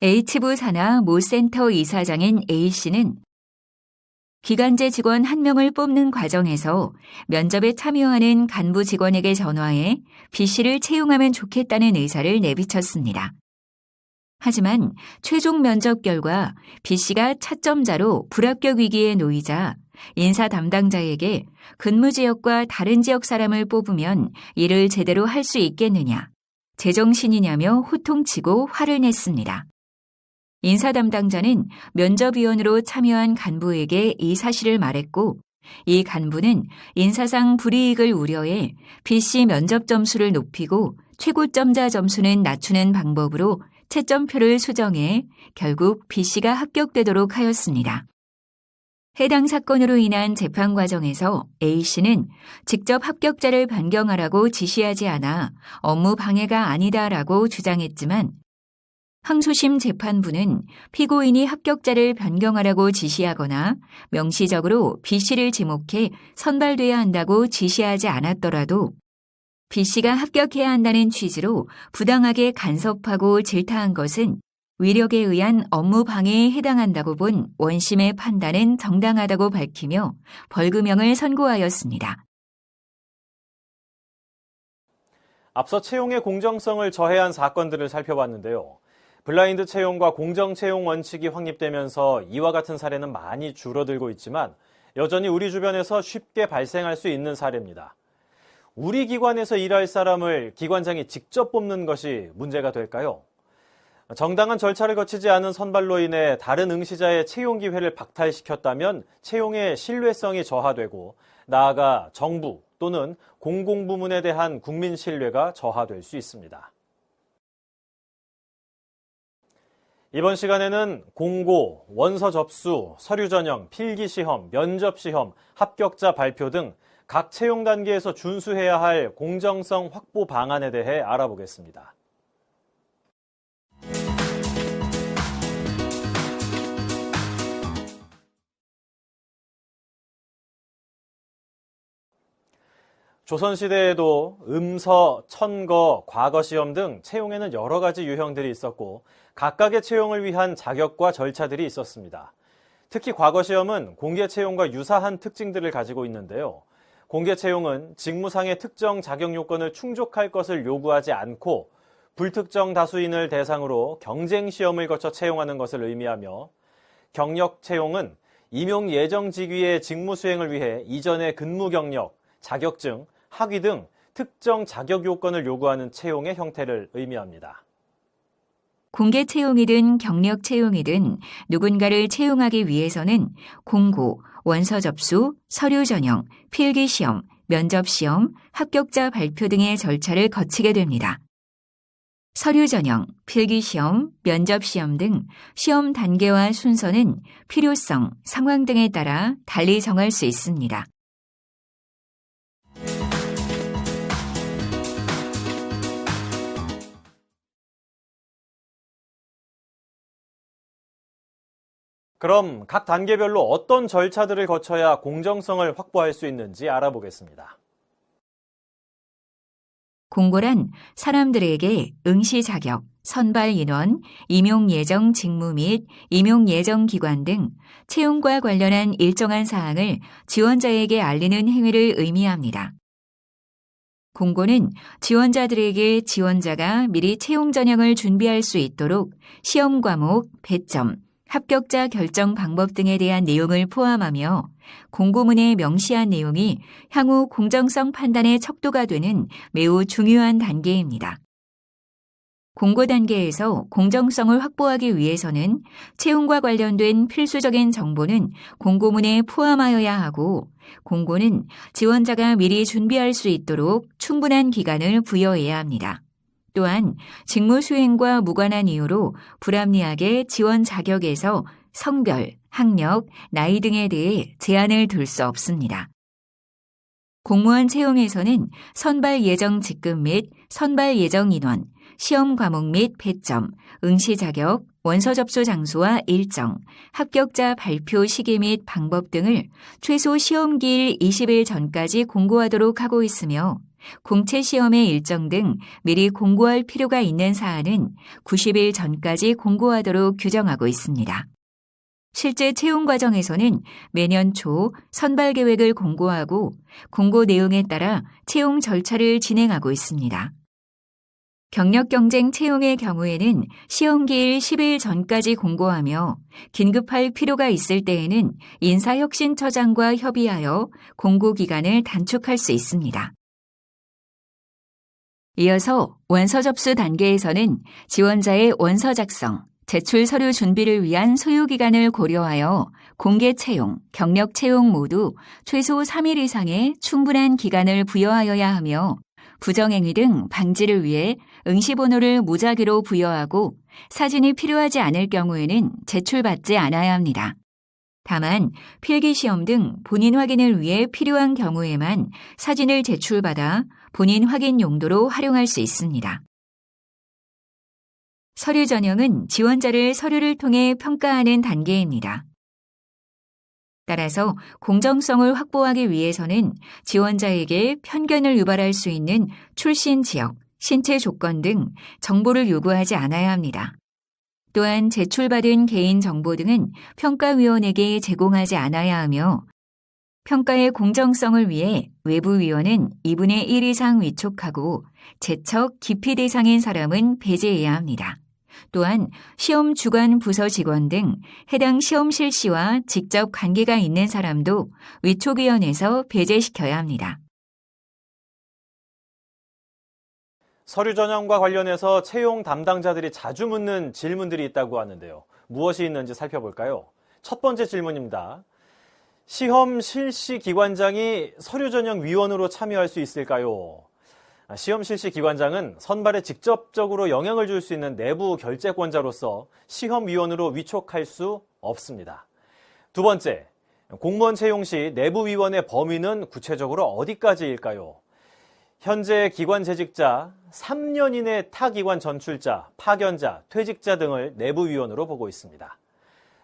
H부 산하 모센터 이사장인 A씨는 기간제 직원 1명을 뽑는 과정에서 면접에 참여하는 간부 직원에게 전화해 B씨를 채용하면 좋겠다는 의사를 내비쳤습니다. 하지만 최종 면접 결과 B씨가 차점자로 불합격 위기에 놓이자 인사 담당자에게 근무 지역과 다른 지역 사람을 뽑으면 일을 제대로 할 수 있겠느냐, 제정신이냐며 호통치고 화를 냈습니다. 인사 담당자는 면접위원으로 참여한 간부에게 이 사실을 말했고, 이 간부는 인사상 불이익을 우려해 B씨 면접 점수를 높이고 최고점자 점수는 낮추는 방법으로 채점표를 수정해 결국 B씨가 합격되도록 하였습니다. 해당 사건으로 인한 재판 과정에서 A씨는 직접 합격자를 변경하라고 지시하지 않아 업무 방해가 아니다라고 주장했지만, 항소심 재판부는 피고인이 합격자를 변경하라고 지시하거나 명시적으로 B씨를 지목해 선발돼야 한다고 지시하지 않았더라도 B씨가 합격해야 한다는 취지로 부당하게 간섭하고 질타한 것은 위력에 의한 업무 방해에 해당한다고 본 원심의 판단은 정당하다고 밝히며 벌금형을 선고하였습니다. 앞서 채용의 공정성을 저해한 사건들을 살펴봤는데요. 블라인드 채용과 공정 채용 원칙이 확립되면서 이와 같은 사례는 많이 줄어들고 있지만 여전히 우리 주변에서 쉽게 발생할 수 있는 사례입니다. 우리 기관에서 일할 사람을 기관장이 직접 뽑는 것이 문제가 될까요? 정당한 절차를 거치지 않은 선발로 인해 다른 응시자의 채용 기회를 박탈시켰다면 채용의 신뢰성이 저하되고, 나아가 정부 또는 공공부문에 대한 국민 신뢰가 저하될 수 있습니다. 이번 시간에는 공고, 원서 접수, 서류 전형, 필기시험, 면접시험, 합격자 발표 등 각 채용 단계에서 준수해야 할 공정성 확보 방안에 대해 알아보겠습니다. 조선시대에도 음서, 천거, 과거시험 등 채용에는 여러 가지 유형들이 있었고 각각의 채용을 위한 자격과 절차들이 있었습니다. 특히 과거시험은 공개채용과 유사한 특징들을 가지고 있는데요. 공개채용은 직무상의 특정 자격 요건을 충족할 것을 요구하지 않고 불특정 다수인을 대상으로 경쟁시험을 거쳐 채용하는 것을 의미하며, 경력채용은 임용 예정 직위의 직무 수행을 위해 이전의 근무 경력, 자격증, 학위 등 특정 자격 요건을 요구하는 채용의 형태를 의미합니다. 공개 채용이든 경력 채용이든 누군가를 채용하기 위해서는 공고, 원서 접수, 서류 전형, 필기시험, 면접시험, 합격자 발표 등의 절차를 거치게 됩니다. 서류 전형, 필기시험, 면접시험 등 시험 단계와 순서는 필요성, 상황 등에 따라 달리 정할 수 있습니다. 그럼 각 단계별로 어떤 절차들을 거쳐야 공정성을 확보할 수 있는지 알아보겠습니다. 공고란 사람들에게 응시 자격, 선발 인원, 임용 예정 직무 및 임용 예정 기관 등 채용과 관련한 일정한 사항을 지원자에게 알리는 행위를 의미합니다. 공고는 지원자들에게 지원자가 미리 채용 전형을 준비할 수 있도록 시험 과목, 배점, 합격자 결정 방법 등에 대한 내용을 포함하며 공고문에 명시한 내용이 향후 공정성 판단의 척도가 되는 매우 중요한 단계입니다. 공고 단계에서 공정성을 확보하기 위해서는 채용과 관련된 필수적인 정보는 공고문에 포함하여야 하고, 공고는 지원자가 미리 준비할 수 있도록 충분한 기간을 부여해야 합니다. 또한 직무 수행과 무관한 이유로 불합리하게 지원 자격에서 성별, 학력, 나이 등에 대해 제한을 둘 수 없습니다. 공무원 채용에서는 선발 예정 직급 및 선발 예정 인원, 시험 과목 및 배점, 응시 자격, 원서 접수 장소와 일정, 합격자 발표 시기 및 방법 등을 최소 시험기일 20일 전까지 공고하도록 하고 있으며, 공채 시험의 일정 등 미리 공고할 필요가 있는 사안은 90일 전까지 공고하도록 규정하고 있습니다. 실제 채용 과정에서는 매년 초 선발 계획을 공고하고 공고 내용에 따라 채용 절차를 진행하고 있습니다. 경력 경쟁 채용의 경우에는 시험기일 10일 전까지 공고하며 긴급할 필요가 있을 때에는 인사혁신처장과 협의하여 공고 기간을 단축할 수 있습니다. 이어서 원서 접수 단계에서는 지원자의 원서 작성, 제출 서류 준비를 위한 소요 기간을 고려하여 공개 채용, 경력 채용 모두 최소 3일 이상의 충분한 기간을 부여하여야 하며 부정행위 등 방지를 위해 응시번호를 무작위로 부여하고 사진이 필요하지 않을 경우에는 제출받지 않아야 합니다. 다만 필기시험 등 본인 확인을 위해 필요한 경우에만 사진을 제출받아 본인 확인 용도로 활용할 수 있습니다. 서류 전형은 지원자를 서류를 통해 평가하는 단계입니다. 따라서 공정성을 확보하기 위해서는 지원자에게 편견을 유발할 수 있는 출신 지역, 신체 조건 등 정보를 요구하지 않아야 합니다. 또한 제출받은 개인 정보 등은 평가위원에게 제공하지 않아야 하며 평가의 공정성을 위해 외부위원은 2분의 1 이상 위촉하고 제척, 기피 대상인 사람은 배제해야 합니다. 또한 시험 주관 부서 직원 등 해당 시험 실시와 직접 관계가 있는 사람도 위촉위원회에서 배제시켜야 합니다. 서류 전형과 관련해서 채용 담당자들이 자주 묻는 질문들이 있다고 하는데요. 무엇이 있는지 살펴볼까요? 첫 번째 질문입니다. 시험 실시 기관장이 서류 전형 위원으로 참여할 수 있을까요? 시험 실시 기관장은 선발에 직접적으로 영향을 줄 수 있는 내부 결재권자로서 시험위원으로 위촉할 수 없습니다. 두 번째, 공무원 채용 시 내부위원의 범위는 구체적으로 어디까지일까요? 현재 기관 재직자, 3년 이내 타 기관 전출자, 파견자, 퇴직자 등을 내부위원으로 보고 있습니다.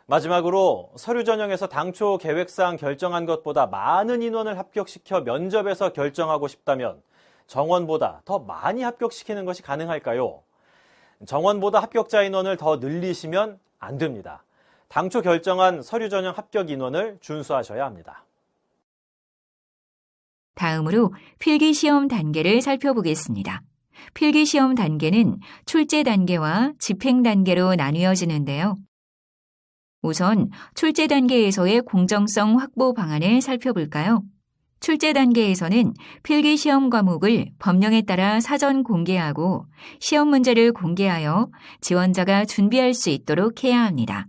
마지막으로 서류 전형에서 당초 계획상 결정한 것보다 많은 인원을 합격시켜 면접에서 결정하고 싶다면 정원보다 더 많이 합격시키는 것이 가능할까요? 정원보다 합격자 인원을 더 늘리시면 안 됩니다. 당초 결정한 서류 전형 합격 인원을 준수하셔야 합니다. 다음으로 필기시험 단계를 살펴보겠습니다. 필기시험 단계는 출제 단계와 집행 단계로 나뉘어지는데요. 우선 출제 단계에서의 공정성 확보 방안을 살펴볼까요? 출제 단계에서는 필기시험 과목을 법령에 따라 사전 공개하고 시험 문제를 공개하여 지원자가 준비할 수 있도록 해야 합니다.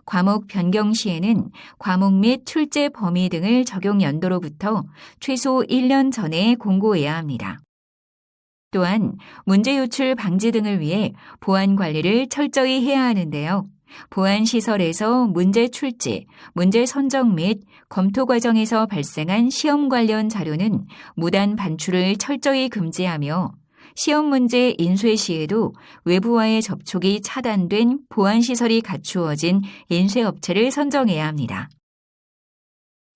과목 변경 시에는 과목 및 출제 범위 등을 적용 연도로부터 최소 1년 전에 공고해야 합니다. 또한 문제 유출 방지 등을 위해 보안 관리를 철저히 해야 하는데요. 보안시설에서 문제 출제, 문제 선정 및 검토 과정에서 발생한 시험 관련 자료는 무단 반출을 철저히 금지하며 시험 문제 인쇄 시에도 외부와의 접촉이 차단된 보안시설이 갖추어진 인쇄업체를 선정해야 합니다.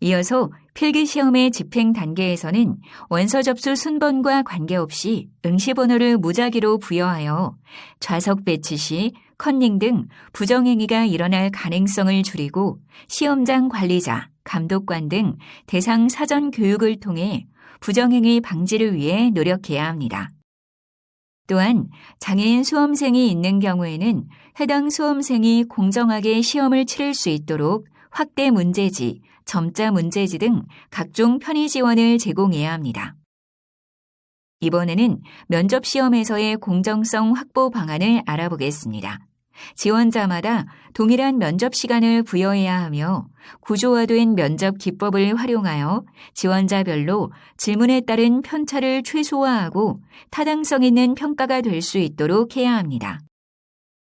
이어서 필기시험의 집행 단계에서는 원서 접수 순번과 관계없이 응시번호를 무작위로 부여하여 좌석 배치 시 컨닝 등 부정행위가 일어날 가능성을 줄이고 시험장 관리자, 감독관 등 대상 사전 교육을 통해 부정행위 방지를 위해 노력해야 합니다. 또한 장애인 수험생이 있는 경우에는 해당 수험생이 공정하게 시험을 치를 수 있도록 확대 문제지, 점자 문제지 등 각종 편의 지원을 제공해야 합니다. 이번에는 면접시험에서의 공정성 확보 방안을 알아보겠습니다. 지원자마다 동일한 면접 시간을 부여해야 하며 구조화된 면접 기법을 활용하여 지원자별로 질문에 따른 편차를 최소화하고 타당성 있는 평가가 될 수 있도록 해야 합니다.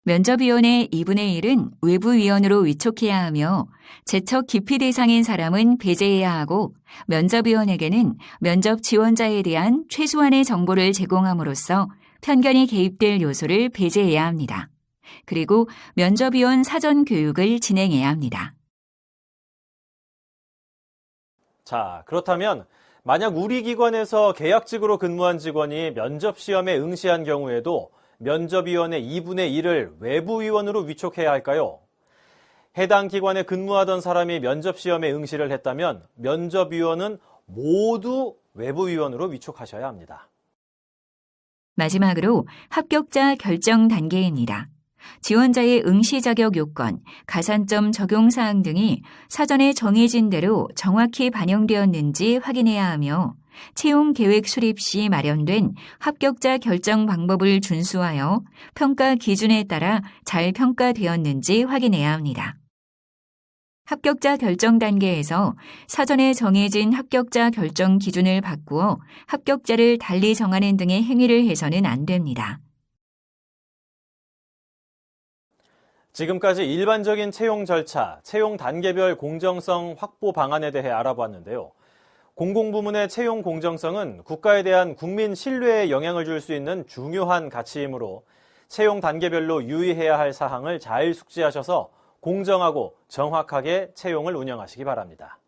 면접위원의 2분의 1은 외부위원으로 위촉해야 하며 제척 기피 대상인 사람은 배제해야 하고 면접위원에게는 면접 지원자에 대한 최소한의 정보를 제공함으로써 편견이 개입될 요소를 배제해야 합니다. 그리고 면접위원 사전 교육을 진행해야 합니다. 자, 그렇다면 만약 우리 기관에서 계약직으로 근무한 직원이 면접시험에 응시한 경우에도 면접위원의 2분의 1을 외부위원으로 위촉해야 할까요? 해당 기관에 근무하던 사람이 면접시험에 응시를 했다면 면접위원은 모두 외부위원으로 위촉하셔야 합니다. 마지막으로 합격자 결정 단계입니다. 지원자의 응시 자격 요건, 가산점 적용 사항 등이 사전에 정해진 대로 정확히 반영되었는지 확인해야 하며 채용 계획 수립 시 마련된 합격자 결정 방법을 준수하여 평가 기준에 따라 잘 평가되었는지 확인해야 합니다. 합격자 결정 단계에서 사전에 정해진 합격자 결정 기준을 바꾸어 합격자를 달리 정하는 등의 행위를 해서는 안 됩니다. 지금까지 일반적인 채용 절차, 채용 단계별 공정성 확보 방안에 대해 알아보았는데요. 공공부문의 채용 공정성은 국가에 대한 국민 신뢰에 영향을 줄 수 있는 중요한 가치이므로 채용 단계별로 유의해야 할 사항을 잘 숙지하셔서 공정하고 정확하게 채용을 운영하시기 바랍니다.